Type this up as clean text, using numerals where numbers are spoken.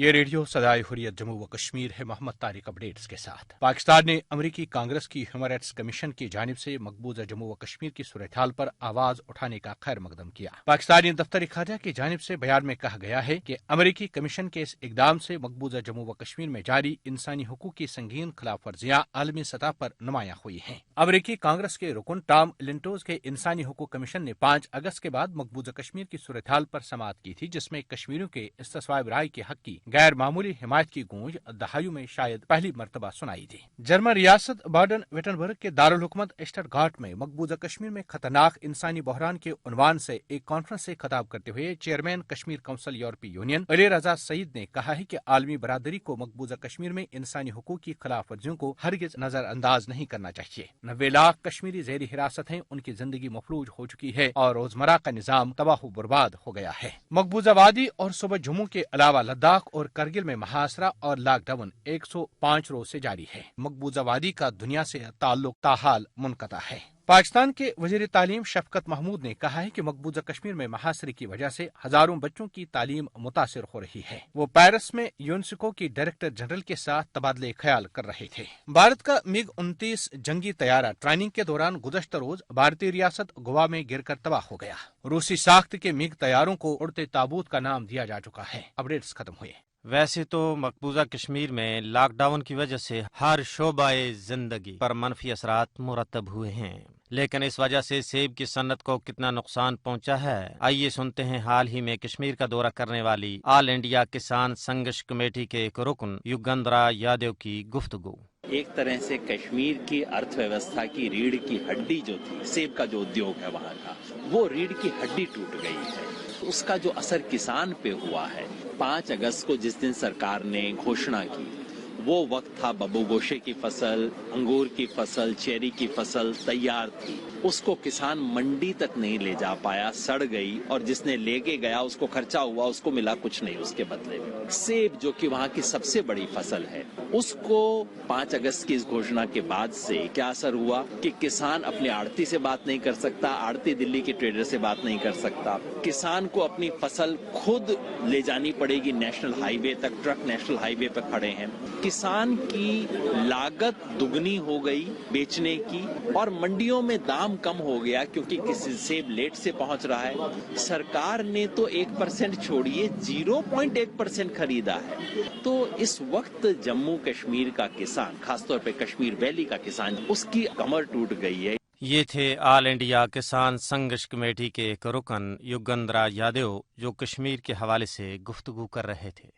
یہ ریڈیو صدائے حریت جموں و کشمیر ہے۔ محمد طارق اپڈیٹس کے ساتھ۔ پاکستان نے امریکی کانگریس کی ہیومن رائٹس کمیشن کی جانب سے مقبوضہ جموں و کشمیر کی صورتحال پر آواز اٹھانے کا خیر مقدم کیا۔ پاکستانی دفتر خارجہ کی جانب سے بیان میں کہا گیا ہے کہ امریکی کمیشن کے اس اقدام سے مقبوضہ جموں و کشمیر میں جاری انسانی حقوق کی سنگین خلاف ورزیاں عالمی سطح پر نمایاں ہوئی ہیں۔ امریکی کانگریس کے رکن ٹام لنٹوز کے انسانی حقوق کمیشن نے 5 اگست کے بعد مقبوضہ کشمیر کی صورتحال پر سماعت کی تھی، جس میں کشمیریوں کے استصواب رائے کے حق کی غیر معمولی حمایت کی گونج دہائیوں میں شاید پہلی مرتبہ سنائی دی۔ جرمن ریاست باڈن وٹنبرگ کے دارالحکومت اشٹرگارٹ میں مقبوضہ کشمیر میں خطرناک انسانی بحران کے عنوان سے ایک کانفرنس سے خطاب کرتے ہوئے چیئرمین کشمیر کونسل یورپی یونین علی رضا سعید نے کہا ہے کہ عالمی برادری کو مقبوضہ کشمیر میں انسانی حقوق کی خلاف ورزیوں کو ہرگز نظر انداز نہیں کرنا چاہیے۔ 90 لاکھ کشمیری زیر حراست ہیں، ان کی زندگی مفلوج ہو چکی ہے اور روزمرہ کا نظام تباہ و برباد ہو گیا ہے۔ مقبوضہ وادی اور صوبہ جموں کے علاوہ لداخ اور کرگل میں محاصرہ اور لاک ڈاؤن 105 روز سے جاری ہے۔ مقبوضہ وادی کا دنیا سے تعلق تاحال منقطع ہے۔ پاکستان کے وزیر تعلیم شفقت محمود نے کہا ہے کہ مقبوضہ کشمیر میں محاصرے کی وجہ سے ہزاروں بچوں کی تعلیم متاثر ہو رہی ہے۔ وہ پیرس میں یونیسکو کی ڈائریکٹر جنرل کے ساتھ تبادلہ خیال کر رہے تھے۔ بھارت کا MiG 29 جنگی طیارہ ٹریننگ کے دوران گزشتہ روز بھارتی ریاست گوا میں گر کر تباہ ہو گیا۔ روسی ساخت کے MiG طیاروں کو اڑتے تابوت کا نام دیا جا چکا ہے۔ اپڈیٹس ختم ہوئے۔ ویسے تو مقبوضہ کشمیر میں لاک ڈاؤن کی وجہ سے ہر شعبہ زندگی پر منفی اثرات مرتب ہوئے ہیں، لیکن اس وجہ سے سیب کی صنعت کو کتنا نقصان پہنچا ہے، آئیے سنتے ہیں حال ہی میں کشمیر کا دورہ کرنے والی آل انڈیا کسان سنگھرش کمیٹی کے ایک رکن یوگندرا یادو کی گفتگو۔ ایک طرح سے کشمیر کی ارتھ ویوستھا کی ریڑھ کی ہڈی جو تھی، سیب کا جو ادیوگ ہے وہاں کا، وہ ریڑھ کی ہڈی ٹوٹ گئی ہے۔ اس کا جو اثر کسان پہ ہوا ہے، 5 اگست کو جس دن سرکار نے گھوشنا کی، وہ وقت تھا ببو گوشے کی فصل، انگور کی فصل، چیری کی فصل تیار تھی، اس کو کسان منڈی تک نہیں لے جا پایا، سڑ گئی، اور جس نے لے کے گیا اس کو خرچہ ہوا، اس کو ملا کچھ نہیں اس کے بدلے میں۔ سیب جو کہ وہاں کی سب سے بڑی فصل ہے، اس کو 5 اگست کی اس گھوشنا کے بعد سے کیا اثر ہوا کہ کسان اپنے آڑتی سے بات نہیں کر سکتا، آڑتی دلی کے ٹریڈر سے بات نہیں کر سکتا، کسان کو اپنی فصل خود لے جانی پڑے گی نیشنل ہائی وے تک، ٹرک نیشنل ہائی وے پہ کھڑے ہیں، کسان کی لاگت دگنی ہو گئی بیچنے کی، اور منڈیوں میں دام کم ہو گیا کیونکہ کسی سیب لیٹ سے پہنچ رہا ہے۔ سرکار نے تو 1% چھوڑیے 0.1% خریدا ہے۔ تو اس وقت جموں کشمیر کا کسان، خاص طور پہ کشمیر ویلی کا کسان، اس کی کمر ٹوٹ گئی ہے۔ یہ تھے آل انڈیا کسان سنگھرش کمیٹی کے ایک رکن یوگندرا یادو، جو کشمیر کے حوالے سے گفتگو کر رہے تھے۔